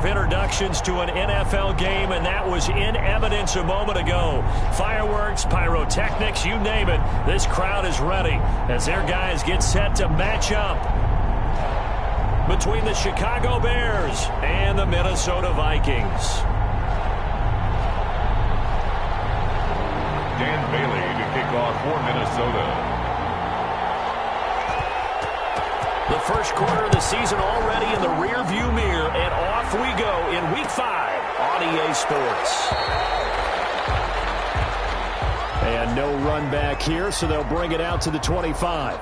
introductions to an NFL game, and that was in evidence a moment ago. Fireworks, pyrotechnics, you name it. This crowd is ready as their guys get set to match up between the Chicago Bears and the Minnesota Vikings. Dan Bailey to kick off for Minnesota. The first quarter of the season already in the rearview mirror, and off we go in Week 5 on EA Sports. And no run back here, so they'll bring it out to the 25.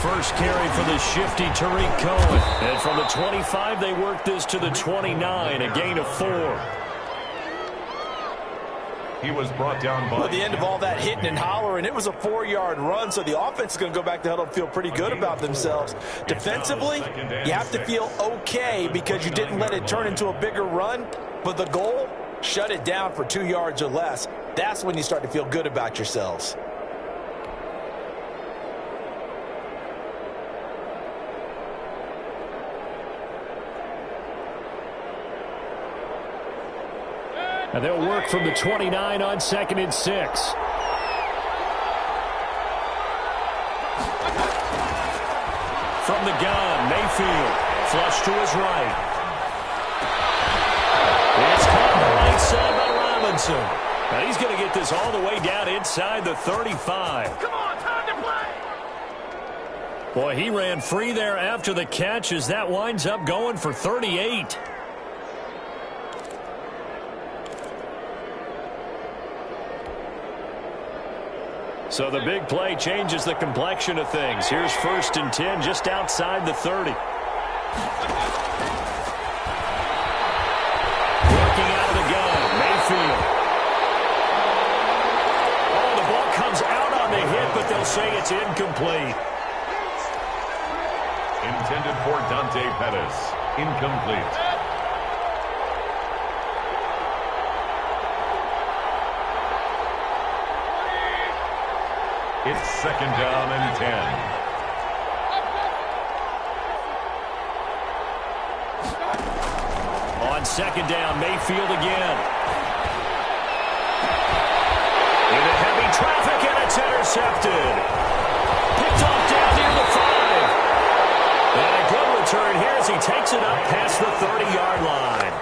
First carry for the shifty Tariq Cohen. And from the 25, they work this to the 29, a gain of 4. He was brought down by... Well, at the end of all that hitting and hollering, it was a 4-yard run, so the offense is going to go back to huddle and feel pretty good about themselves. Defensively, you have to feel okay because you didn't let it turn into a bigger run, but the goal, shut it down for 2 yards or less. That's when you start to feel good about yourselves. And they'll work from the 29 on 2nd and 6. From the gun, Mayfield. Flush to his right. It's caught on the right side by Robinson. And he's going to get this all the way down inside the 35. Come on, time to play! Boy, he ran free there after the catch as that winds up going for 38. So the big play changes the complexion of things. Here's 1st and 10 just outside the 30. Working out of the gun, Mayfield. Oh, the ball comes out on the hit, but they'll say it's incomplete. Intended for Dante Pettis. Incomplete. It's 2nd down and 10. On 2nd down, Mayfield again. Into heavy traffic, and it's intercepted. Picked off down near the 5. And a good return here as he takes it up past the 30-yard line.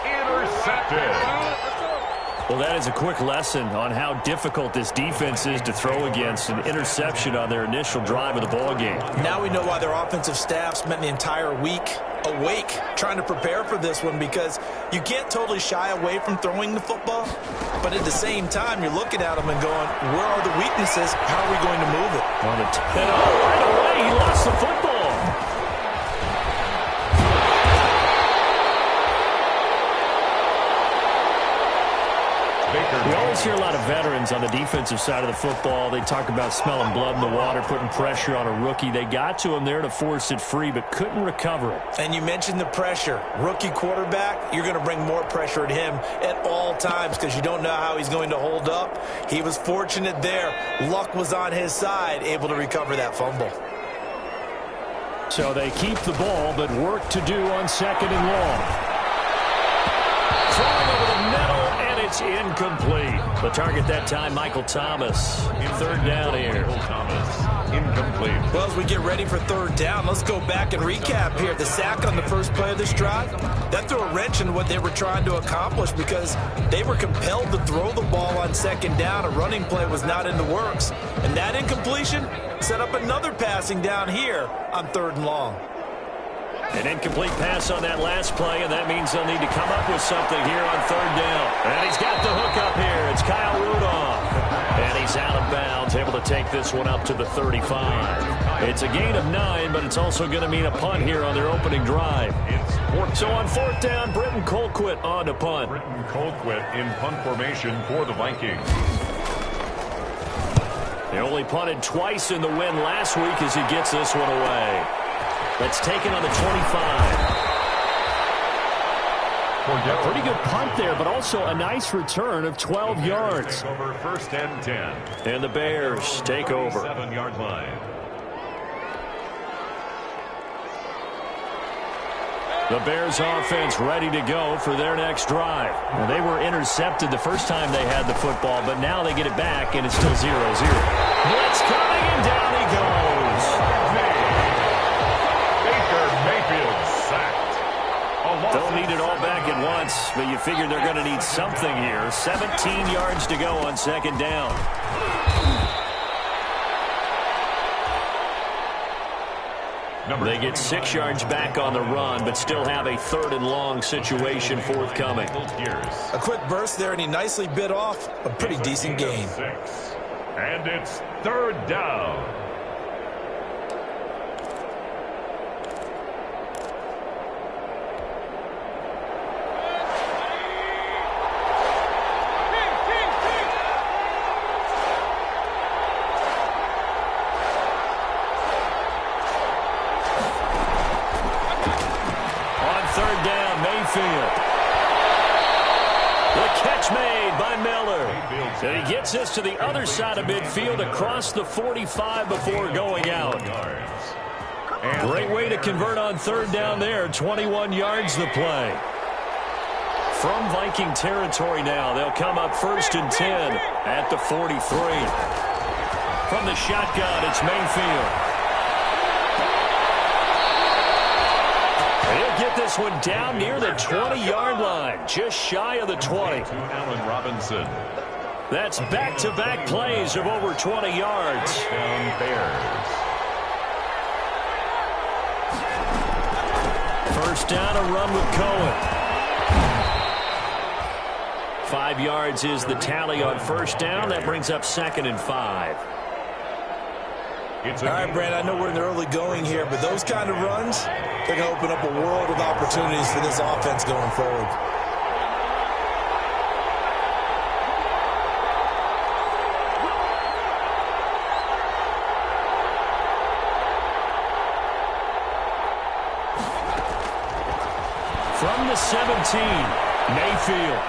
Intercepted. Well, that is a quick lesson on how difficult this defense is to throw against. An interception on their initial drive of the ballgame. Now we know why their offensive staff spent the entire week awake trying to prepare for this one, because you can't totally shy away from throwing the football, but at the same time, you're looking at them and going, where are the weaknesses? How are we going to move it? On the right away, he lost the football. We always hear a lot of veterans on the defensive side of the football. They talk about smelling blood in the water, putting pressure on a rookie. They got to him there to force it free, but couldn't recover it. And you mentioned the pressure. Rookie quarterback, you're going to bring more pressure at him at all times because you don't know how he's going to hold up. He was fortunate there. Luck was on his side, able to recover that fumble. So they keep the ball, but work to do on 2nd and long. Throwing over the middle. It's incomplete. The target that time, Michael Thomas. 3rd down here. Thomas, incomplete. Well, as we get ready for 3rd down, let's go back and recap here. The sack on the first play of this drive, that threw a wrench in what they were trying to accomplish because they were compelled to throw the ball on 2nd down. A running play was not in the works. And that incompletion set up another passing down here on 3rd and long. An incomplete pass on that last play, and that means they'll need to come up with something here on third down. And he's got the hook up here. It's Kyle Rudolph. And he's out of bounds, able to take this one up to the 35. It's a gain of 9, but it's also going to mean a punt here on their opening drive. So on fourth down, Britton Colquitt on to punt. Britton Colquitt in punt formation for the Vikings. They only punted twice in the win last week as he gets this one away. That's taken on the 25. A pretty good punt there, but also a nice return of 12 yards. Take over first and 10. And the Bears take over. 7-yard line. The Bears offense ready to go for their next drive. Well, they were intercepted the first time they had the football, but now they get it back, and it's still 0-0. Blitz coming, and down he goes. Baker Mayfield sacked. Don't need it all back at once, but you figure they're going to need something here. 17 yards to go on second down. They get 6 yards back on the run, but still have a third and long situation forthcoming. A quick burst there, and he nicely bit off a pretty decent gain. And it's third down. And he gets this to the other side of midfield across the 45 before going out. Great way to convert on third down there. 21 yards the play. From Viking territory now, they'll come up first and 10 at the 43. From the shotgun, it's Mayfield. He'll get this one down near the 20-yard line, just shy of the 20. To Allen Robinson. That's back-to-back plays of over 20 yards. Down Bears. First down, a run with Cohen. 5 yards is the tally on first down. That brings up second and 5. All right, Brand, I know we're in the early going here, but those kind of runs, they're going to open up a world of opportunities for this offense going forward. From the 17, Mayfield.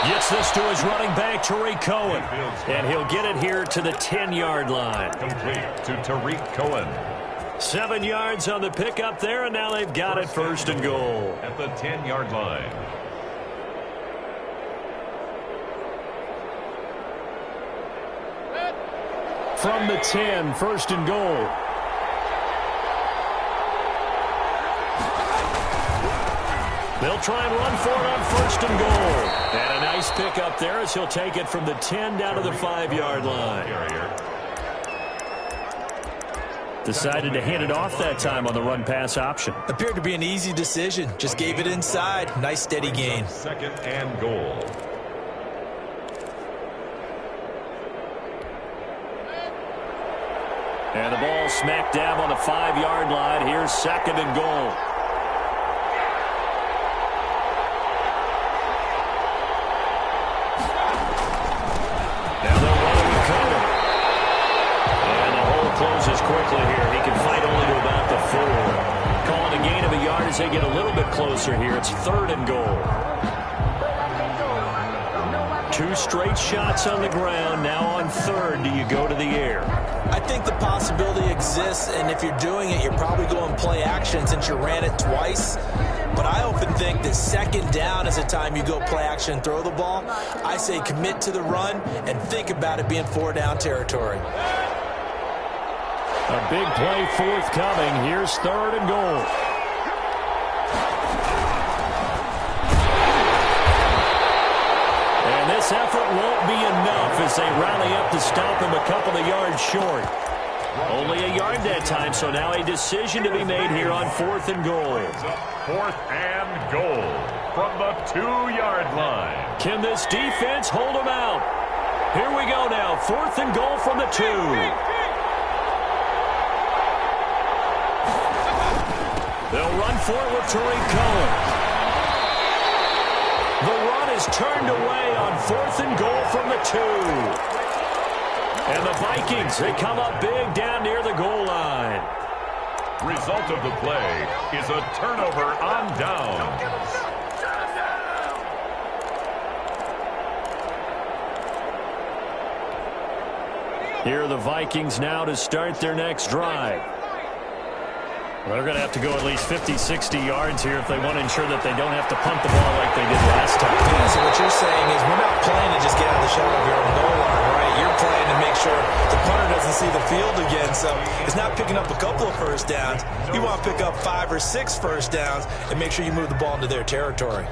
Gets this to his running back, Tariq Cohen. And he'll get it here to the 10-yard line. Complete to Tariq Cohen. 7 yards on the pickup there, and now they've got it first and goal. At the 10-yard line. From the 10, first and goal. They'll try and run for it on first and goal. And a nice pickup there as he'll take it from the 10 down to the 5-yard line. Decided to hand it off that time on the run-pass option. Appeared to be an easy decision. Just gave it inside. Nice steady gain. Second and goal. And the ball smack dab on the 5-yard line. Here's second and goal. Closes quickly here. He can fight only to about the 4. Calling a gain of a yard as they get a little bit closer here. It's third and goal. 2 straight shots on the ground. Now on third, do you go to the air? I think the possibility exists, and if you're doing it, you're probably going play action since you ran it twice. But I often think that second down is the time you go play action and throw the ball. I say commit to the run and think about it being 4-down territory. A big play forthcoming. Here's third and goal. And this effort won't be enough as they rally up to stop him a couple of yards short. Only a yard that time, so now a decision to be made here on 4th and goal. 4th and goal from the 2-yard line. Can this defense hold them out? Here we go now, 4th and goal from the 2. They'll run for it with Tariq Cohen. The run is turned away on 4th and goal from the 2. And the Vikings, they come up big down near the goal line. Result of the play is a turnover on downs. Here are the Vikings now to start their next drive. They're going to have to go at least 50, 60 yards here if they want to ensure that they don't have to punt the ball like they did last time. So what you're saying is we're not playing to just get out of the shadow of your own goal line, right? You're playing to make sure the punter doesn't see the field again. So it's not picking up a couple of first downs. You want to pick up 5 or 6 first downs and make sure you move the ball into their territory.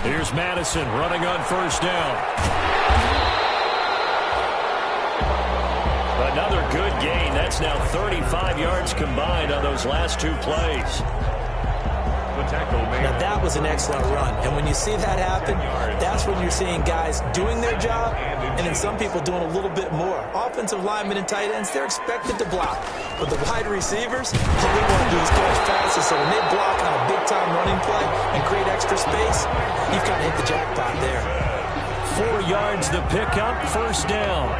Here's Madison running on first down. Another good gain. That's now 35 yards combined on those last 2 plays. Now that was an excellent run. And when you see that happen, that's when you're seeing guys doing their job and then some people doing a little bit more. Offensive linemen and tight ends, they're expected to block. But the wide receivers, all they want to do is catch passes. So when they block on a big-time running play and create extra space, you've kind of hit the jackpot there. 4 yards the pickup, first down.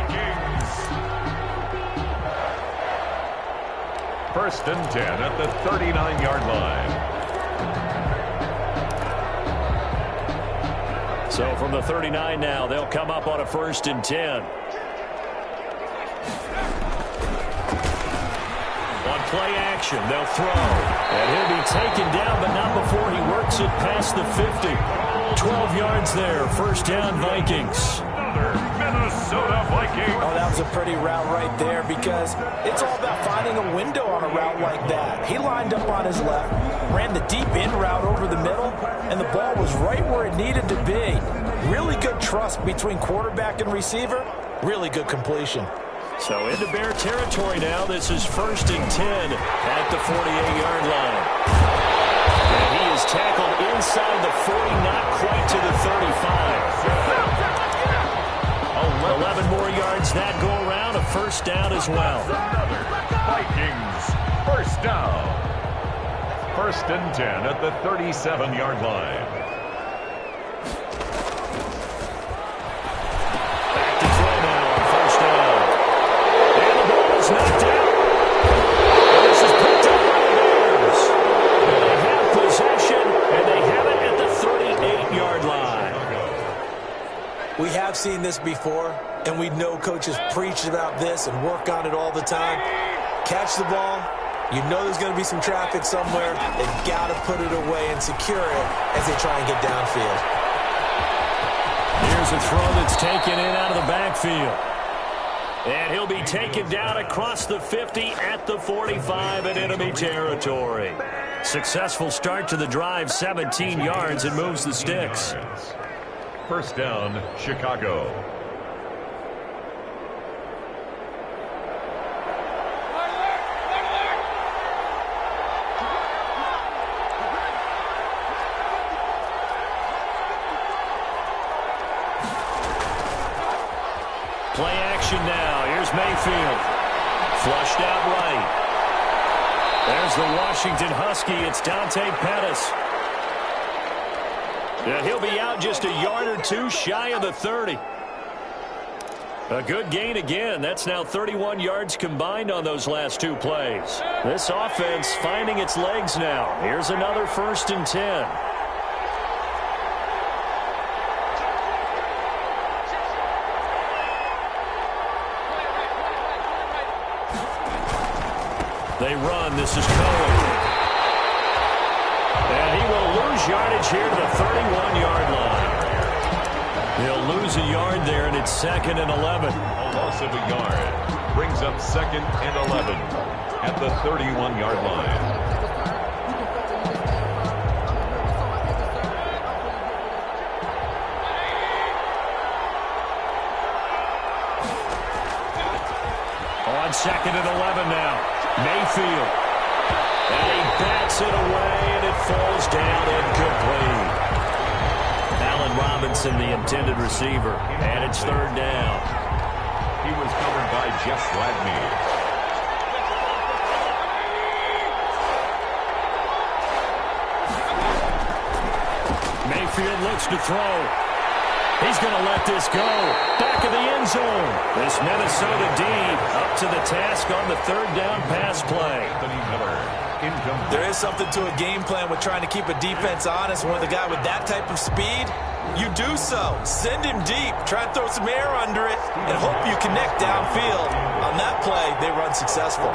First and 10 at the 39-yard line. So from the 39 now, they'll come up on a 1st and 10. On play action, they'll throw. And he'll be taken down, but not before he works it past the 50. 12 yards there, first down Vikings. Another Minnesota Vikings. Oh, that was a pretty route right there because it's all about finding a window on a route like that. He lined up on his left, ran the deep in route over the middle, and the ball was right where it needed to be. Really good trust between quarterback and receiver. Really good completion. So into Bear territory now. This is 1st and 10 at the 48-yard line. And he is tackled inside the 40, not quite to the 35. 11 more yards that go around, a first down as well. Vikings, first down. 1st and 10 at the 37-yard line. Back to throw now on first down. And the ball is knocked out. And this is picked up by the Bears. And they have possession, and they have it at the 38-yard line. We have seen this before, and we know coaches preach about this and work on it all the time. Catch the ball. You know there's going to be some traffic somewhere. They've got to put it away and secure it as they try and get downfield. Here's a throw that's taken in out of the backfield. And he'll be taken down across the 50 at the 45 in enemy territory. Successful start to the drive, 17 yards, and moves the sticks. First down, Chicago. Play action now. Here's Mayfield. Flushed out right. There's the Washington Husky. It's Dante Pettis. And he'll be out just a yard or 2 shy of the 30. A good gain again. That's now 31 yards combined on those last 2 plays. This offense finding its legs now. Here's another 1st and 10. They run. This is Cohen. And he will lose yardage here to the 31-yard line. He'll lose a yard there, and it's 2nd and 11. A loss of a yard brings up 2nd and 11 at the 31-yard line. 2nd and 11 now. Mayfield. And he bats it away, and it falls down incomplete. Allen Robinson, the intended receiver, and it's 3rd down. He was covered by Jeff Gladney. Mayfield looks to throw. He's going to let this go. Back of the end zone. This Minnesota D up to the task on the 3rd down pass play. There is something to a game plan with trying to keep a defense honest. When the guy with that type of speed, you do so. Send him deep. Try and throw some air under it and hope you connect downfield. On that play, they run successful.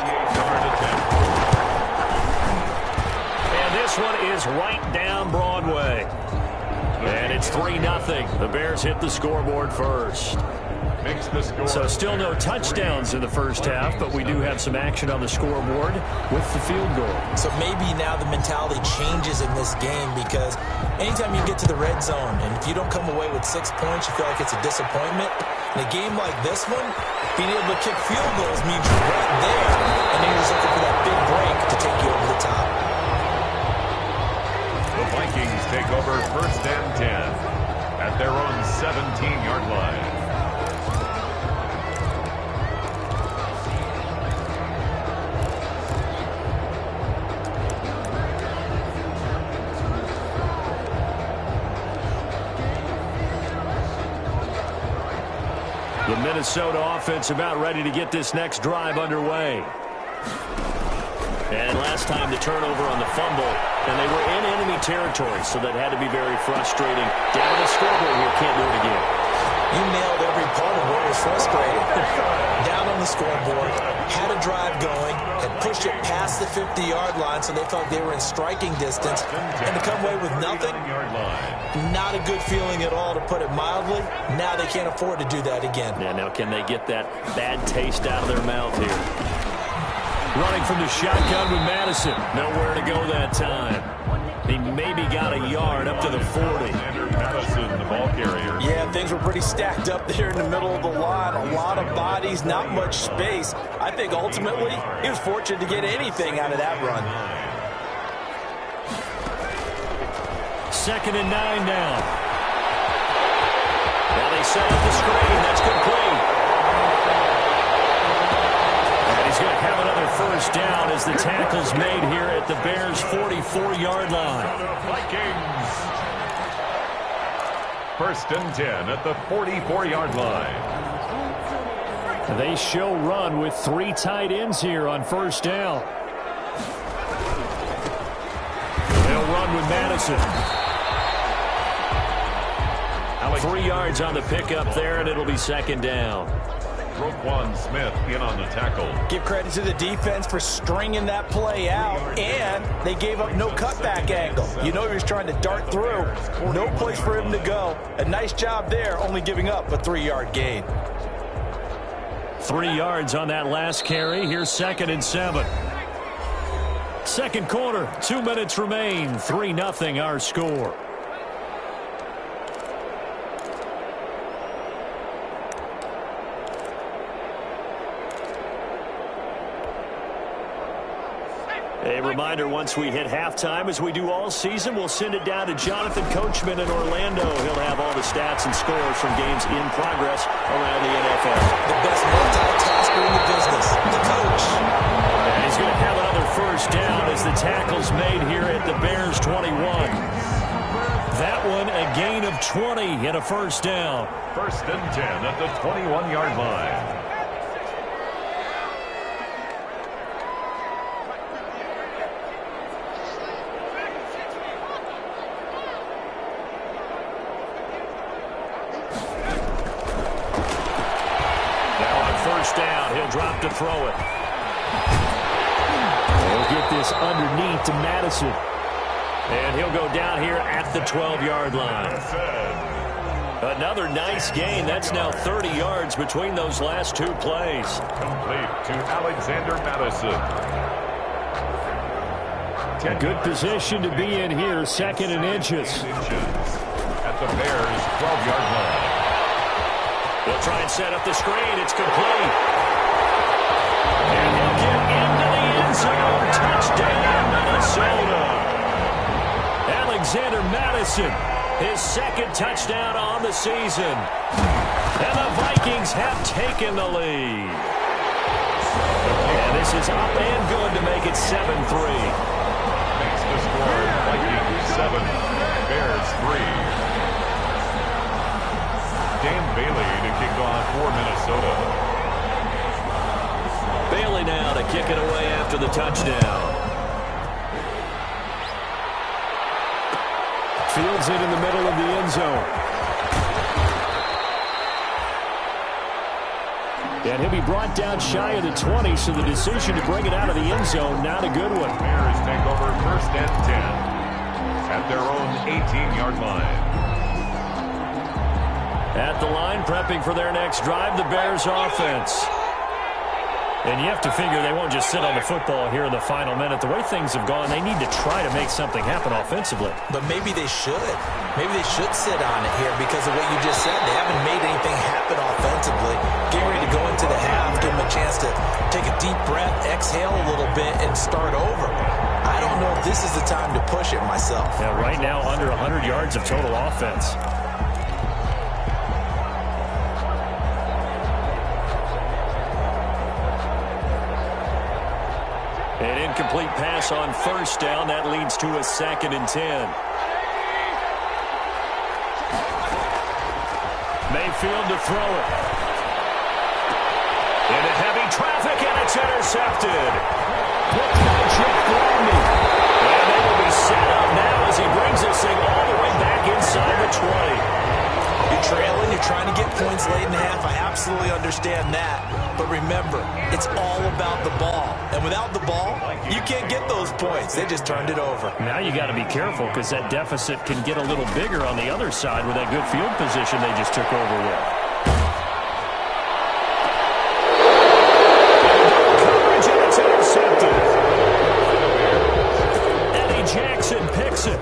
And this one is right down Broadway. And it's 3-0. The Bears hit the scoreboard first. So still no touchdowns in the first half, but we do have some action on the scoreboard with the field goal. So maybe now the mentality changes in this game, because anytime you get to the red zone and if you don't come away with 6 points, you feel like it's a disappointment. In a game like this one, being able to kick field goals means you're right there, and then you're just looking for that big break to take you over the top. The Vikings take over 1st and 10 at their own 17-yard line. The Minnesota offense about ready to get this next drive underway. And last time the turnover on the fumble, and they were in enemy territory, so that had to be very frustrating. Down the scoreboard here, can't do it again. You nailed every part of what was frustrating. Down on the scoreboard, had a drive going, had pushed it past the 50-yard line, so they felt they were in striking distance, and to come away with nothing, not a good feeling at all, to put it mildly. Now they can't afford to do that again. Yeah, now can they get that bad taste out of their mouth here? Running from the shotgun with Madison. Nowhere to go that time. He maybe got a yard up to the 40. Madison, the ball carrier. Yeah, things were pretty stacked up there in the middle of the line. A lot of bodies, not much space. I think ultimately he was fortunate to get anything out of that run. 2nd and 9 now. Now they set up the screen. That's complete. And he's going to have another 1st down as the tackle's made here at the Bears' 44-yard line. Vikings. 1st and 10 at the 44-yard line. They show run with 3 tight ends here on 1st down. They'll run with Madison. 3 yards on the pickup there, and it'll be 2nd down. Roquan Smith in on the tackle. Give credit to the defense for stringing that play out, and they gave up no cutback angle. You know he was trying to dart through. No place for him to go. A nice job there, only giving up a 3-yard gain. 3 yards on that last carry. Here's 2nd and 7. Second quarter, 2 minutes remain. 3-0 our score. A reminder, once we hit halftime, as we do all season, we'll send it down to Jonathan Coachman in Orlando. He'll have all the stats and scores from games in progress around the NFL. The best multitasker in the business, the coach. And he's going to have another 1st down as the tackle's made here at the Bears' 21. That one a gain of 20 and a 1st down. 1st and 10 at the 21-yard line. Down, he'll drop to throw it. He'll get this underneath to Madison. And he'll go down here at the 12-yard line. Another nice gain. That's now 30 yards between those last 2 plays. Complete to Alexander Madison. A good position to be in here, 2nd and inches. At the Bears' 12-yard line. They'll try and set up the screen. It's complete. zone. Touchdown, Minnesota. Alexander Madison, his second touchdown on the season. And the Vikings have taken the lead. And this is up and good to make it 7-3. Makes the score Vikings 7, Bears 3. Dan Bailey to kick off for Minnesota. Bailey now to kick it away after the touchdown. Fields it in the middle of the end zone. And he'll be brought down shy of the 20, so the decision to bring it out of the end zone, not a good one. Bears take over first and 10 at their own 18-yard line. At the line, prepping for their next drive, the Bears offense. And you have to figure they won't just sit on the football here in the final minute. The way things have gone, they need to try to make something happen offensively. But maybe they should. Maybe they should sit on it here because of what you just said. They haven't made anything happen offensively. Getting ready to go into the half, give them a chance to take a deep breath, exhale a little bit, and start over. I don't know if this is the time to push it myself. Yeah, right now, under 100 yards of total offense. An incomplete pass on first down. That leads to a 2nd and 10. Mayfield to throw it. Into heavy traffic, and it's intercepted. Blocked by Jeff Gladney. And they will be set up now as he brings this thing all the way back inside the 20. You're trailing, you're trying to get points late in the half. I absolutely understand that. But remember, it's all about the ball. And without the ball, you can't get those points. They just turned it over. Now you got to be careful because that deficit can get a little bigger on the other side with that good field position they just took over with. Coverage, and it's intercepted. Eddie Jackson picks it.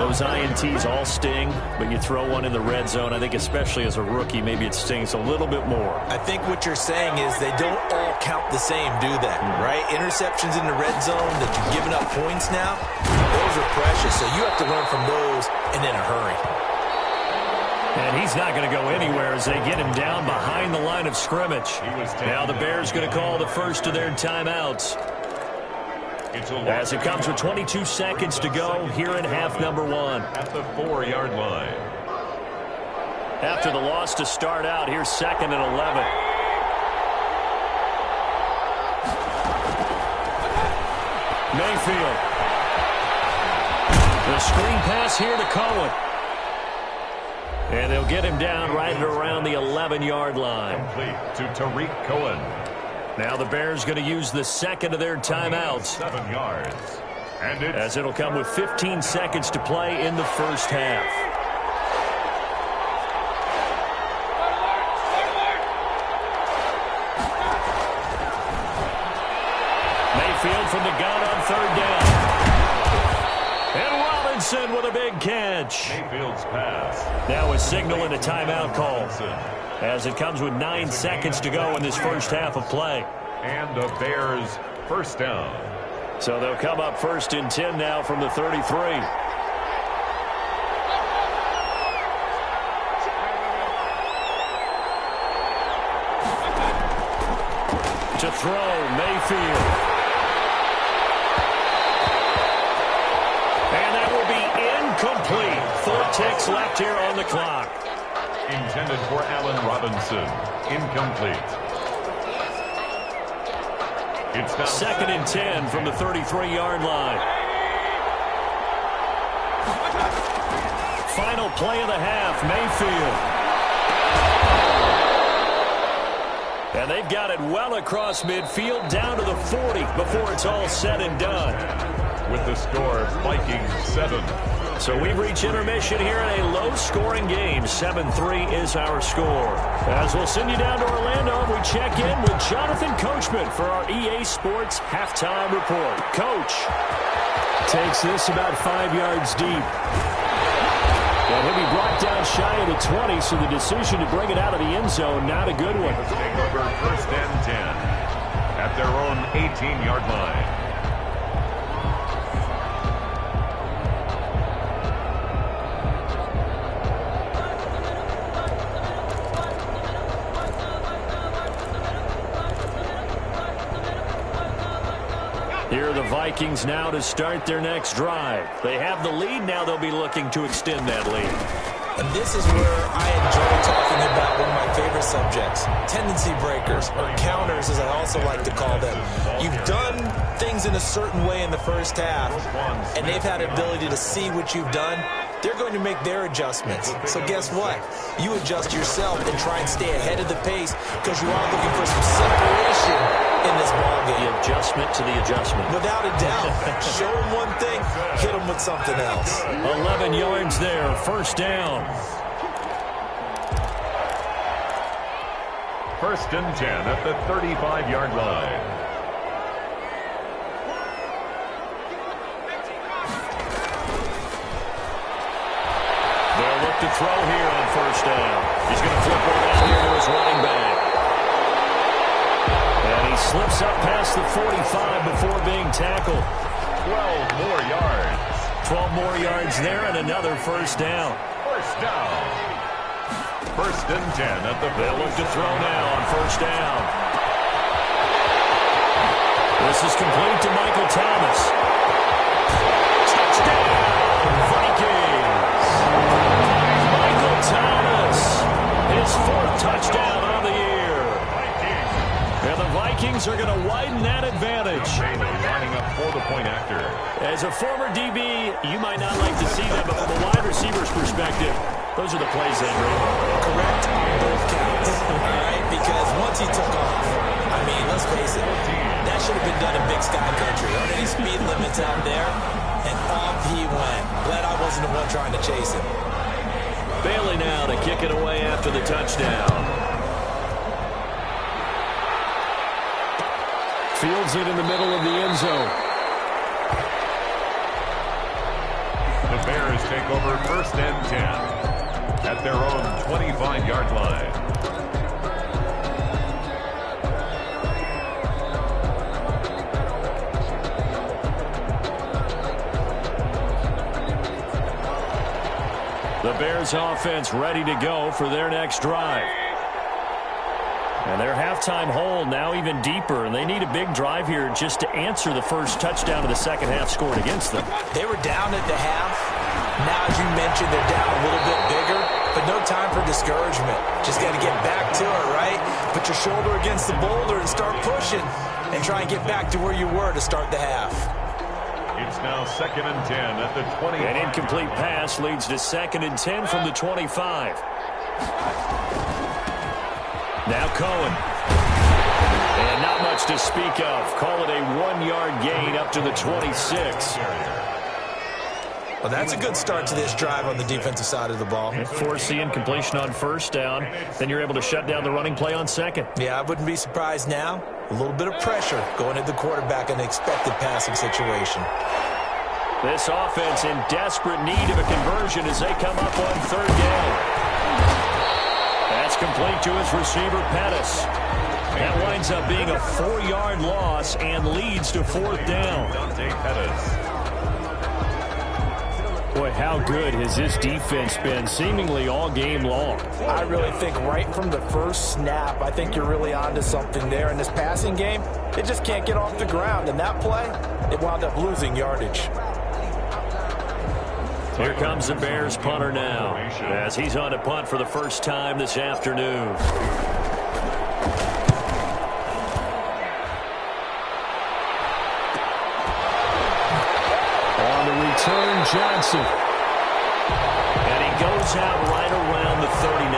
Those INTs all sting, but you throw one in the red zone, I think especially as a rookie, maybe it stings a little bit more. I think what you're saying is they don't all count the same, do they? Right? Interceptions in the red zone that you're giving up points now, those are precious, so you have to learn from those and in a hurry. And he's not going to go anywhere as they get him down behind the line of scrimmage. Now the Bears going to call the first of their timeouts. As it comes with 22 seconds to go here in half number 1. At the 4-yard line. After the loss to start out, here's 2nd and 11. Mayfield. The screen pass here to Cohen. And they'll get him down right at around the 11-yard line. Complete to Tariq Cohen. Now the Bears going to use the second of their timeouts. 7 yards. And as it'll come with 15 seconds to play in the first half. Mayfield from the gun on 3rd down. And Robinson with a big catch. Mayfield's pass. Now a signal and a timeout call. As it comes with 9 seconds to go in this first half of play. And the Bears first down. So they'll come up 1st and 10 now from the 33. To throw, Mayfield. And that will be incomplete. 4 ticks left here on the clock. Intended for Allen Robinson. Incomplete. It's now 2nd and 10 from the 33-yard line. Final play of the half, Mayfield. And they've got it well across midfield, down to the 40 before it's all said and done. With the score, Vikings 7. So we've reached intermission here in a low-scoring game. 7-3 is our score. As we'll send you down to Orlando, we check in with Jonathan Coachman for our EA Sports Halftime Report. Coach takes this about 5 yards deep. And he'll be brought down shy of the 20, so the decision to bring it out of the end zone, not a good one. Take over 1st and 10 at their own 18-yard line. Here are the Vikings now to start their next drive. They have the lead. Now they'll be looking to extend that lead. And this is where I enjoy talking about one of my favorite subjects, tendency breakers, or counters as I also like to call them. You've done things in a certain way in the first half, and they've had the ability to see what you've done. They're going to make their adjustments. So guess what? You adjust yourself and try and stay ahead of the pace because you are looking for some separation in this ballgame. The adjustment to the adjustment. Without a doubt. Show them one thing, hit them with something else. 11 yards there, first down. First and 10 at the 35-yard line. They'll look to throw here on first down. He's going to flip it out here to his running back. And he slips up past the 45 before being tackled. 12 more yards. 12 more yards there and another first down. First down. First and 10 at the They'll look to throw now on first down. This is complete to Michael Thomas. Touchdown, Vikings. Michael Thomas, his fourth touchdown on the year. And the Vikings are going to widen that advantage. Bailey lining up for the point after. As a former DB, you might not like to see that, but from a wide receiver's perspective, those are the plays they bring. Correct. Both counts. All right? Because once he took off, I mean, let's face it, that should have been done in Big Sky Country. Aren't any speed limits out there? And off he went. Glad I wasn't the one trying to chase him. Bailey now to kick it away after the touchdown. Fields it in the middle of the end zone. The Bears take over first and 10 at their own 25-yard line. The Bears offense ready to go for their next drive. And their halftime hole now even deeper, and they need a big drive here just to answer the first touchdown of the second half scored against them. They were down at the half. Now, as you mentioned, they're down a little bit bigger, but no time for discouragement. Just got to get back to it, right? Put your shoulder against the boulder and start pushing and try and get back to where you were to start the half. It's now second and 10 at the 20. An incomplete pass leads to second and 10 from the 25. Now Cohen. And not much to speak of. Call it a 1-yard gain up to the 26. Well, that's a good start to this drive on the defensive side of the ball. Force the incompletion on first down. Then you're able to shut down the running play on second. Yeah, I wouldn't be surprised now. A little bit of pressure going at the quarterback in an expected passing situation. This offense in desperate need of a conversion as they come up on third down. That's complete to his receiver, Pettis. That winds up being a 4-yard loss and leads to fourth down. Boy, how good has this defense been seemingly all game long? I really think right from the first snap, I think you're really onto something there. In this passing game, they just can't get off the ground. And that play, it wound up losing yardage. Here comes the Bears punter now as he's on to punt for the first time this afternoon. On the return, Johnson. And he goes out right around the 39.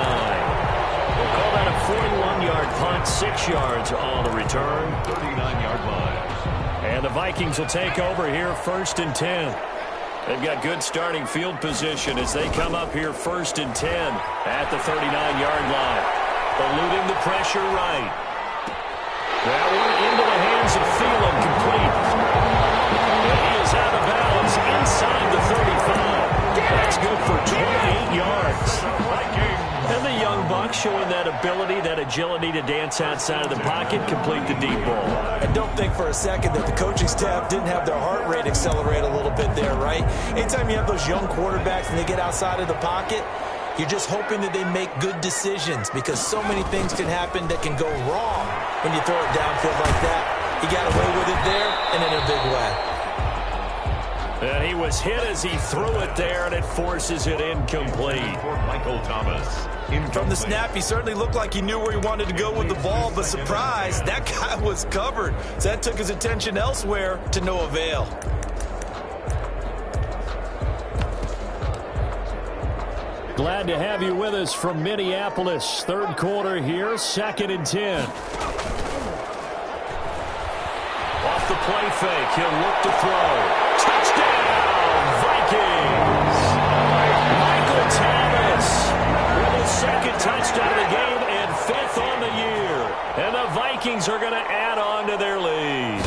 We'll call that a 41-yard punt, 6 yards on the return. 39-yard line. And the Vikings will take over here first and 10. They've got good starting field position as they come up here first and 10 at the 39-yard line. Eluding the pressure right. That one into the hands of Thielen, complete. And he is out of bounds inside the 35. That's good for 28 yards. And the young buck showing that ability, that agility to dance outside of the pocket, complete the deep ball. And don't think for a second that the coaching staff didn't have their heart rate accelerate a little bit there, right? Anytime you have those young quarterbacks and they get outside of the pocket, you're just hoping that they make good decisions because so many things can happen that can go wrong when you throw it downfield like that. He got away with it there and in a big way. And he was hit as he threw it there, and it forces it incomplete. For Michael Thomas. From the snap, he certainly looked like he knew where he wanted to go with the ball, but surprise, that guy was covered. So that took his attention elsewhere to no avail. Glad to have you with us from Minneapolis. Third quarter here, 2nd and 10. Off the play fake, he'll look to throw. Touchdown, Vikings! Michael Thomas with his 2nd touchdown of the game and 5th on the year. And the Vikings are going to add on to their lead.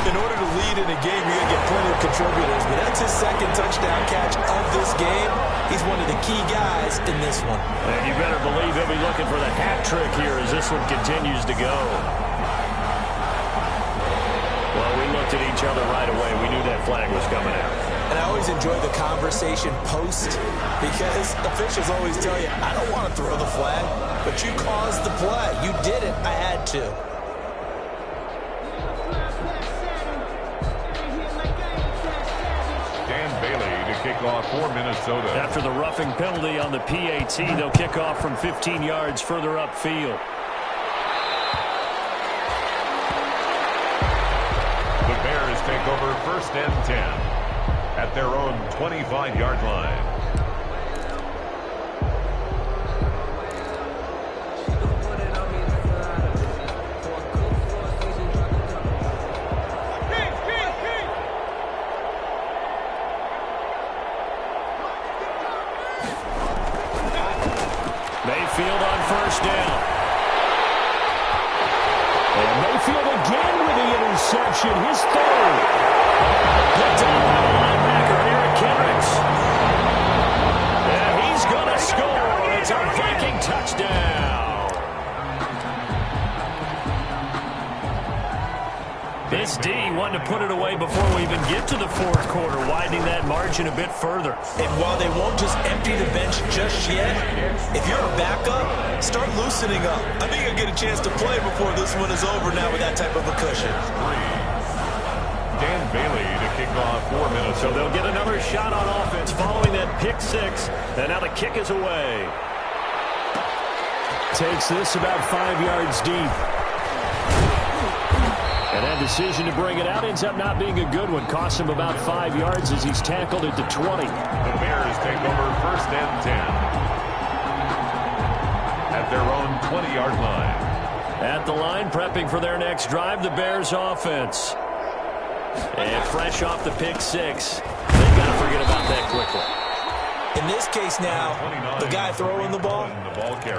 In order to lead in a game, you're going to get plenty of contributors, but that's his 2nd touchdown catch of this game. He's one of the key guys in this one. And you better believe he'll be looking for the hat trick here as this one continues to go. Well, we looked at each other right away. We knew that flag was coming out. And I always enjoy the conversation post because officials always tell you, I don't want to throw the flag, but you caused the play. You did it. I had to. Dan Bailey to kick off for Minnesota. After the roughing penalty on the PAT, they'll kick off from 15 yards further upfield. Take over 1st and 10 at their own 25-yard line. Mayfield on 1st down. And Mayfield again with the interception, his 3rd. Picked up by the linebacker, Eric Kendricks. And he's going to score. It's a Viking touchdown. This D wanted to put it away before we even get to the 4th quarter, widening that margin a bit further. And while they won't just empty the bench just yet, if you're a backup, start loosening up. I think you'll get a chance to play before this one is over now with that type of a cushion. Dan Bailey to kick off for Minnesota. So they'll get another shot on offense following that pick 6. And now the kick is away. Takes this about 5 yards deep. And that decision to bring it out ends up not being a good one. Costs him about 5 yards as he's tackled at the 20. The Bears take over 1st and 10 at their own 20-yard line. At the line, prepping for their next drive, the Bears offense. And fresh off the pick 6. They've got to forget about that quickly. In this case now, the guy throwing the ball,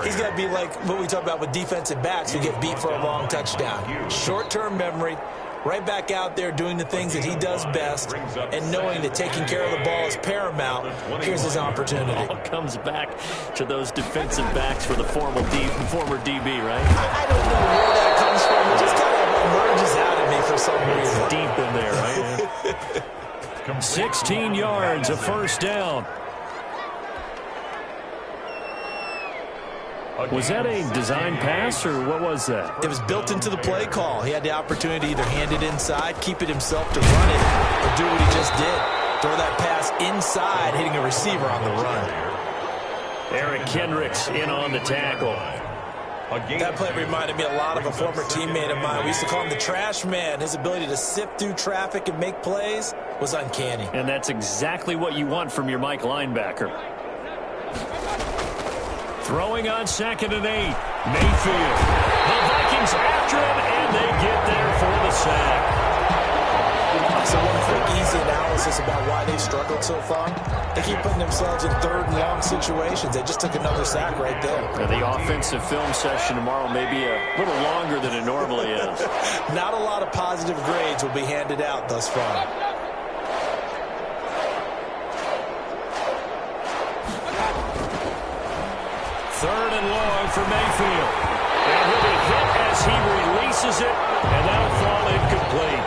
he's got to be like what we talk about with defensive backs who get beat for a long touchdown. Short-term memory, right back out there doing the things that he does best, and knowing that taking care of the ball is paramount. Here's his opportunity. It all comes back to those defensive backs for the former DB, right? I don't know where that comes from. It just kind of emerges out of me for some reason. It's deep in there, right? 16 yards, a 1st down. Was that a design pass, or what was that? It was built into the play call. He had the opportunity to either hand it inside, keep it himself to run it, or do what he just did. Throw that pass inside, hitting a receiver on the run. Eric Kendricks in on the tackle. That play reminded me a lot of a former teammate of mine. We used to call him the trash man. His ability to sift through traffic and make plays was uncanny. And that's exactly what you want from your Mike linebacker. Throwing on 2nd and 8. Mayfield. The Vikings after him, and they get there for the sack. So one quick, easy analysis about why they've struggled so far. They keep putting themselves in 3rd and long situations. They just took another sack right there. The offensive film session tomorrow may be a little longer than it normally is. Not a lot of positive grades will be handed out thus far. 3rd and long for Mayfield. And he'll be hit as he releases it, and that'll fall incomplete.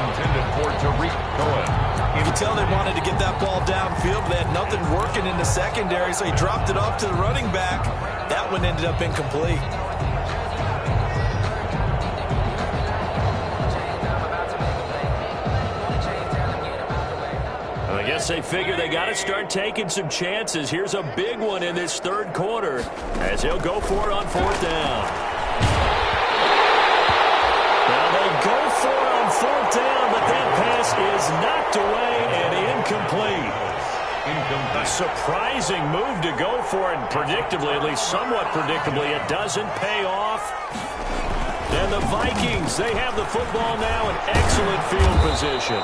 Intended for Tariq Cohen. You can tell they wanted to get that ball downfield, but they had nothing working in the secondary, so he dropped it off to the running back. That one ended up incomplete. I guess they figure they got to start taking some chances. Here's a big one in this 3rd quarter as he'll go for it on 4th down. Now they go for it on 4th down, but that pass is knocked away and incomplete. A surprising move to go for it, and predictably, at least somewhat predictably, it doesn't pay off. And the Vikings, they have the football now in excellent field position.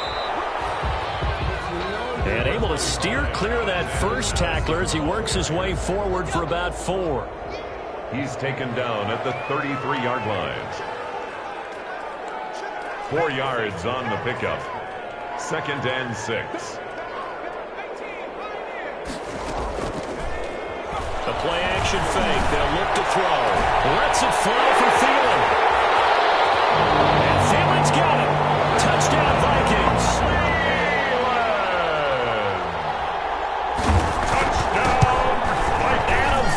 And able to steer clear of that first tackler as he works his way forward for about 4. He's taken down at the 33-yard line. 4 yards on the pickup. 2nd and 6. A play-action fake. They'll look to throw. Lets it fly for Thielen. And Thielen's got it. Touchdown, Vikings.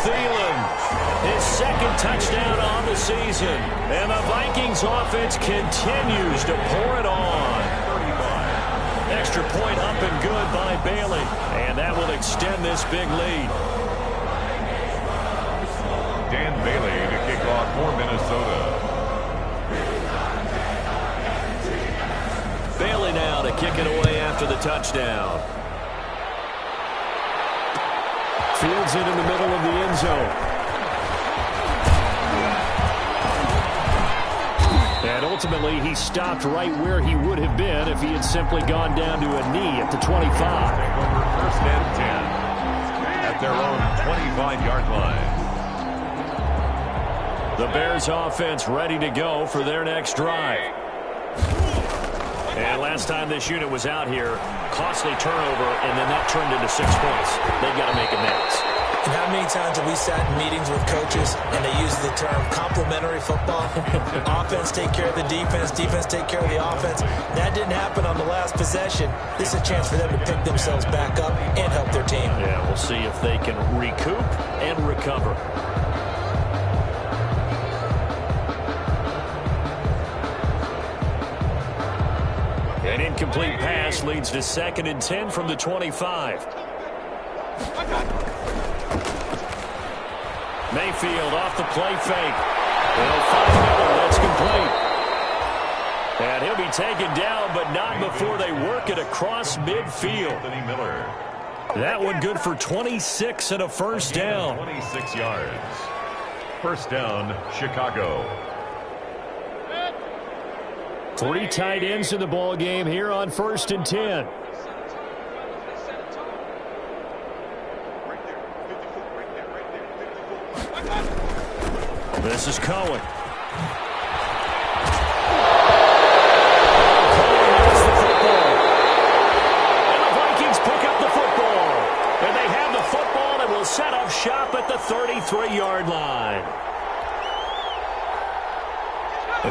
Thielen, his 2nd touchdown on the season. And the Vikings offense continues to pour it on. Extra point up and good by Bailey. And that will extend this big lead. Dan Bailey to kick off for Minnesota. Bailey now to kick it away after the touchdown. Fields it in the middle of the end zone. And ultimately, he stopped right where he would have been if he had simply gone down to a knee at the 25. Over 1st and 10 at their own 25-yard line. The Bears offense ready to go for their next drive. And last time this unit was out here, costly turnover, and then that turned into 6 points. They've got to make amends. And how many times have we sat in meetings with coaches and they use the term complementary football? Offense take care of the defense, defense take care of the offense. That didn't happen on the last possession. This is a chance for them to pick themselves back up and help their team. Yeah, we'll see if they can recoup and recover. An incomplete pass leads to 2nd and 10 from the 25. Mayfield off the play fake. They'll find Miller. That's complete. And he'll be taken down, but not before they work it across midfield. Miller. That one good for 26 and a 1st down. 26 yards. 1st down, Chicago. 3 tight ends in the ball game here on 1st and 10. This is Cohen. Cohen has the football. And the Vikings pick up the football. And they have the football and will set up shop at the 33-yard line.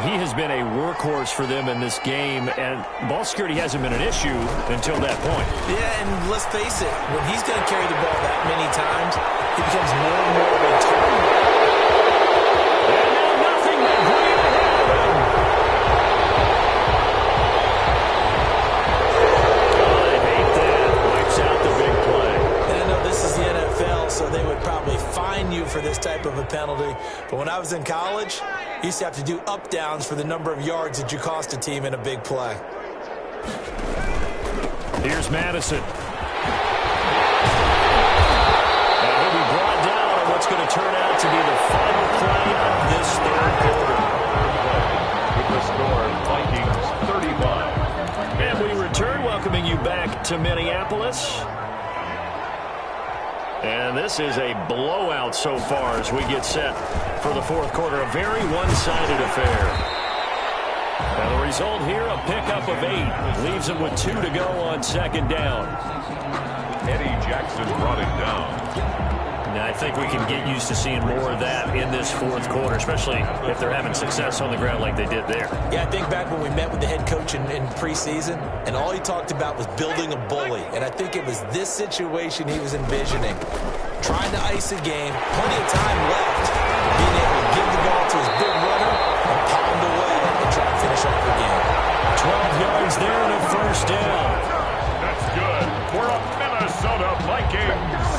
He has been a workhorse for them in this game, and ball security hasn't been an issue until that point. Yeah, and let's face it, when he's going to carry the ball that many times, he becomes more and more of a target. And now nothing but green ahead of him. Oh, I hate that. Wipes out the big play. And I know this is the NFL, so they would probably fine you for this type of a penalty. But when I was in college, you used to have to do up-downs for the number of yards that you cost a team in a big play. Here's Madison. And he'll be brought down on what's going to turn out to be the final play of this 3rd quarter. With the score, Vikings 35. And we return, welcoming you back to Minneapolis. And this is a blowout so far as we get set for the 4th quarter. A very one-sided affair. And the result here, a pickup of 8. Leaves them with 2 to go on 2nd down. Eddie Jackson brought it down. I think we can get used to seeing more of that in this fourth quarter, especially if they're having success on the ground like they did there. Yeah, I think back when we met with the head coach in preseason, and all he talked about was building a bully. And I think it was this situation he was envisioning. Trying to ice a game, plenty of time left, being able to give the ball to his big runner and pound away and try to finish off the game. 12 yards there and a first down. That's good for a Minnesota Vikings.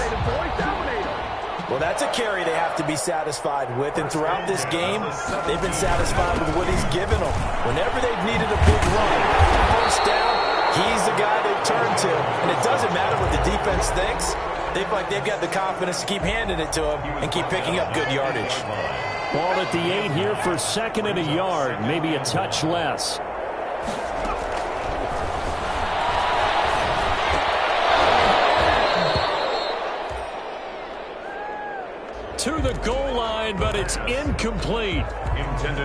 Well, that's a carry they have to be satisfied with, and throughout this game, they've been satisfied with what he's given them. Whenever they've needed a big run, first down, he's the guy they've turned to, and it doesn't matter what the defense thinks. They feel like they've got the confidence to keep handing it to him and keep picking up good yardage. Ball at the 8 here for second and a yard, maybe a touch less. To the goal line, but it's incomplete.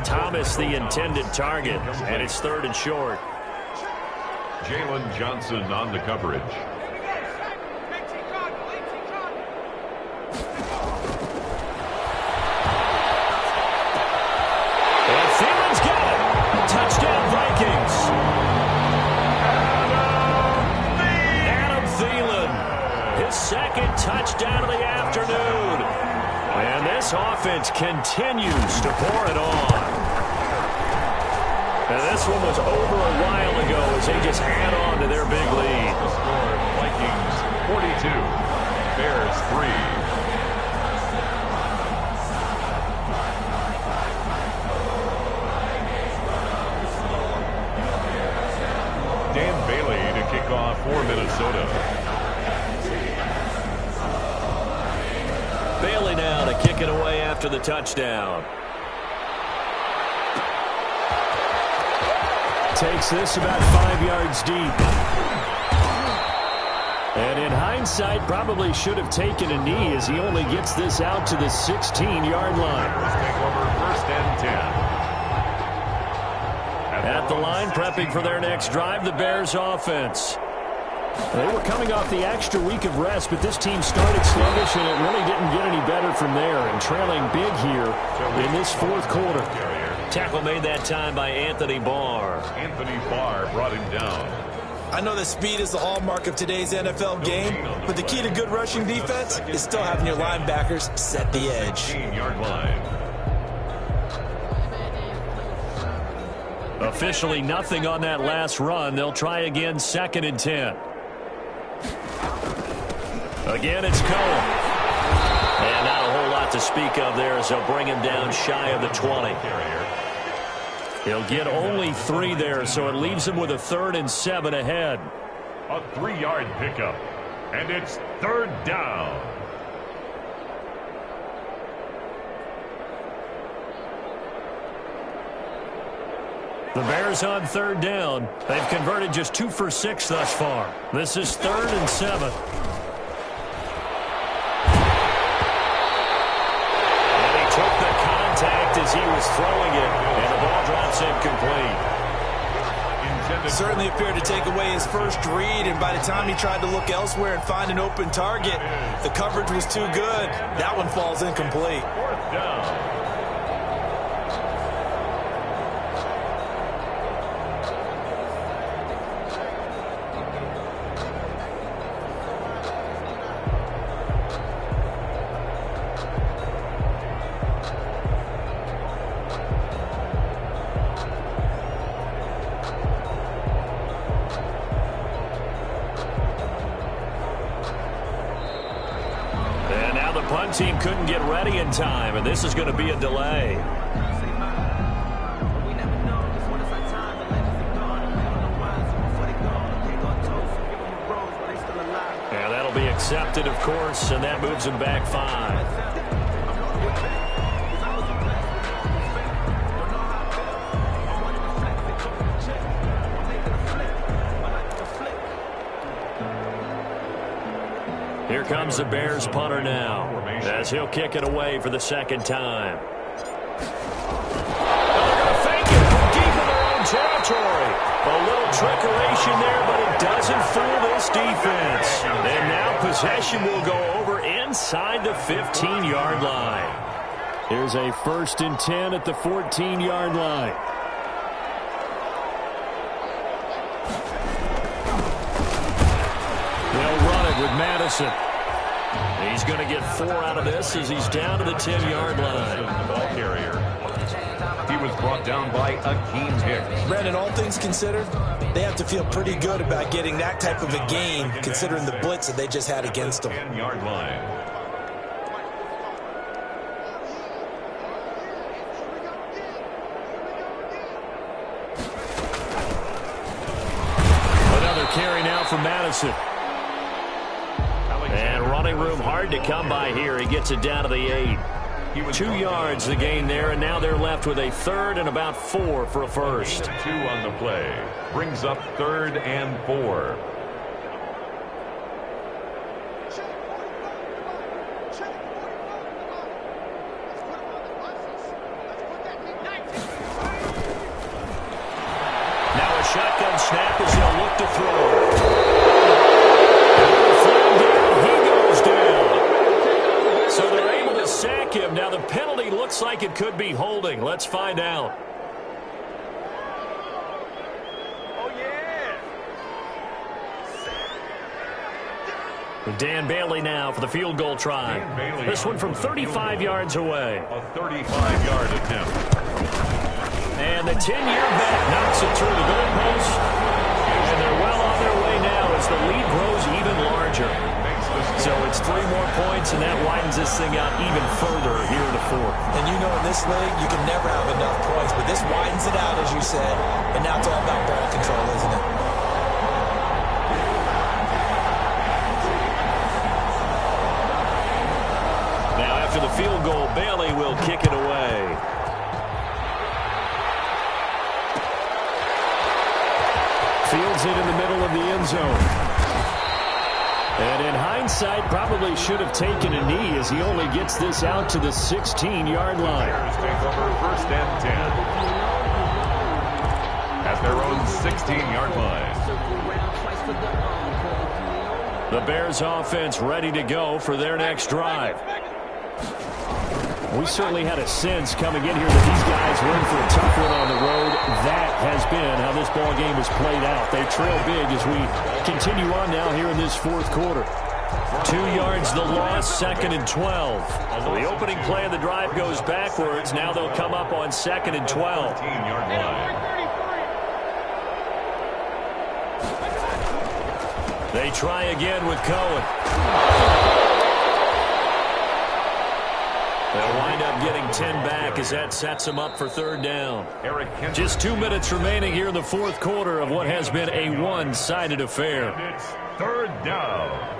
Thomas, the intended target, and it's third and short. Jalen Johnson on the coverage. And Thielen's got it. Touchdown, Vikings. Adam Thielen, his second touchdown of the afternoon. And this offense continues to pour it on. And this one was over a while ago as they just add on to their big lead. The score, Vikings 42, Bears 3. Dan Bailey to kick off for Minnesota. Bailey now to kick it away after the touchdown. Takes this about 5 yards deep. And in hindsight, probably should have taken a knee as he only gets this out to the 16-yard line. Take over first and 10. At the line, prepping for their next drive, the Bears offense. They were coming off the extra week of rest, but this team started sluggish, and it really didn't get any better from there, and trailing big here in this fourth quarter. Tackle made that time by Anthony Barr. Anthony Barr brought him down. I know that speed is the hallmark of today's NFL game, but the key to good rushing defense is still having your linebackers set the edge. 15-yard line. Officially nothing on that last run. They'll try again, second and 10. Again, it's Cohen. And not a whole lot to speak of there as they'll bring him down shy of the 20. He'll get only 3 there, so it leaves him with a 3rd and 7 ahead. A 3-yard pickup, and it's third down. The Bears on third down. They've converted just 2 for 6 thus far. This is 3rd and 7. And he took the contact as he was throwing it, and the ball drops incomplete. Certainly appeared to take away his first read, and by the time he tried to look elsewhere and find an open target, the coverage was too good. That one falls incomplete. Fourth down. Team couldn't get ready in time, and this is going to be a delay. And that'll be accepted, of course, and that moves him back 5. Here comes the Bears punter now, as he'll kick it away for the second time. They're going to fake it from deep in their own territory. A little trickeration there, but it doesn't fool this defense. And now possession will go over in inside the 15-yard line. Here's a 1st and 10 at the 14-yard line. They'll run it with Madison. He's going to get 4 out of this as he's down to the 10-yard line. The ball carrier. He was brought down by Akeem Hicks. Brandon, all things considered, they have to feel pretty good about getting that type of a game, considering the blitz that they just had against them. 10-yard line. Another carry now for Madison. And running room hard to come by here. He gets it down to the 8. 2 yards the gain there, and now they're left with a 3rd and about 4 for a first. 2 on the play. Brings up 3rd and 4. Now a shotgun snap as he'll look to throw. Sack him. Now the penalty looks like it could be holding. Let's find out. Oh, yeah. Dan Bailey now for the field goal try. This one from 35 yards away. A 35-yard attempt. And the 10-year vet knocks it through the goalpost. And they're well on their way now as the lead grows even larger. So it's 3 more points, and that widens this thing out even further here in the 4th. And you know in this league, you can never have enough points, but this widens it out, as you said, and now it's all about ball control, isn't it? Now after the field goal, Bailey will kick it away. Fields it in the middle of the end zone. And in hindsight, probably should have taken a knee as he only gets this out to the 16-yard line. Bears take over 1st and 10 at their own 16-yard line. The Bears offense ready to go for their next drive. We certainly had a sense coming in here that these guys were in for a tough one on the road. That has been how this ball game has played out. They trail big as we continue on now here in this 4th quarter. 2 yards the loss, 2nd and 12. So the opening play of the drive goes backwards. Now they'll come up on 2nd and 12. 15-yard line. They try again with Cohen. They'll wind up getting 10 back as that sets them up for 3rd down. Just 2 minutes remaining here in the 4th quarter of what has been a one-sided affair. And it's 3rd down.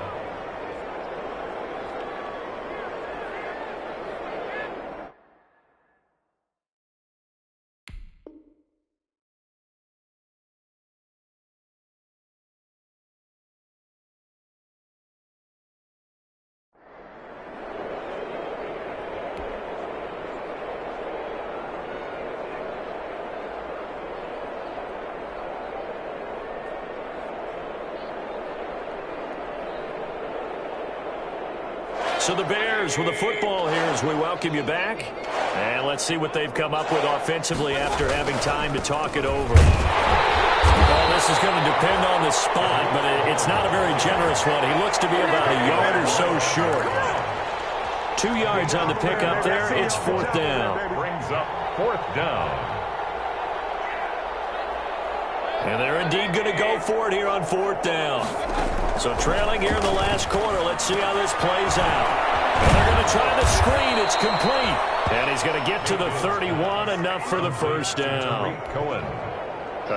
So the Bears with the football here as we welcome you back. And let's see what they've come up with offensively after having time to talk it over. Well, this is going to depend on the spot, but it's not a very generous one. He looks to be about a yard or so short. 2 yards on the pickup there. It's 4th down. Brings up 4th down. And they're indeed going to go for it here on 4th down. So trailing here in the last quarter. Let's see how this plays out. And they're going to try the screen. It's complete. And he's going to get to the 31, enough for the 1st down. Cohen.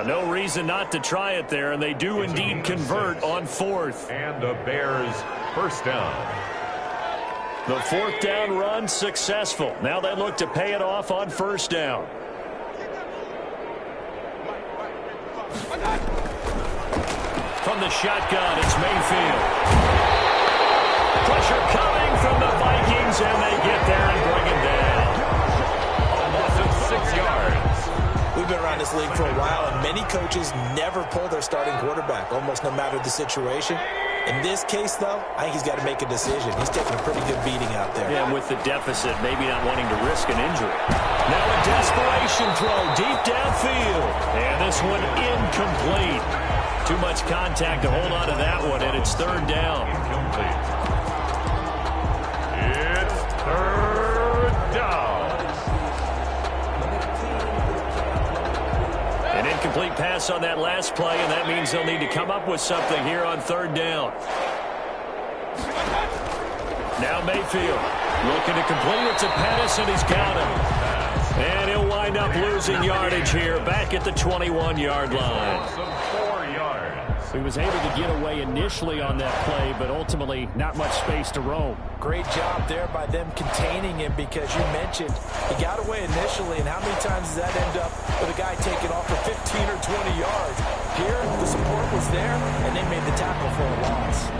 No reason not to try it there, and they do indeed convert on 4th. And the Bears 1st down. The 4th down run successful. Now they look to pay it off on 1st down. From the shotgun, it's Mayfield. Pressure coming from the Vikings, and they get there and bring him down. Almost at 6 yards. We've been around this league for a while, and many coaches never pull their starting quarterback, almost no matter the situation. In this case, though, I think he's got to make a decision. He's taking a pretty good beating out there. Yeah, with the deficit, maybe not wanting to risk an injury. Now a desperation throw deep downfield. And this one incomplete. Too much contact to hold on to that one, and it's third down. Incomplete. It's third down. An incomplete pass on that last play, and that means they'll need to come up with something here on third down. Now Mayfield looking to complete it to Pettis, and he's got him. And he'll wind up losing yardage here back at the 21-yard line. Some 4 yards. He was able to get away initially on that play, but ultimately not much space to roam. Great job there by them containing him, because you mentioned he got away initially, and how many times does that end up with a guy taking off for 15 or 20 yards? Here, the support was there, and they made the tackle for a loss.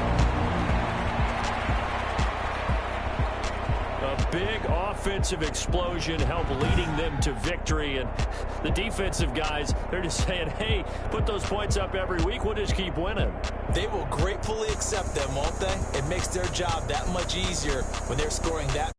A big offensive explosion helped leading them to victory, and the defensive guys, they're just saying, hey, put those points up every week, we'll just keep winning. They will gratefully accept them, won't they? It makes their job that much easier when they're scoring that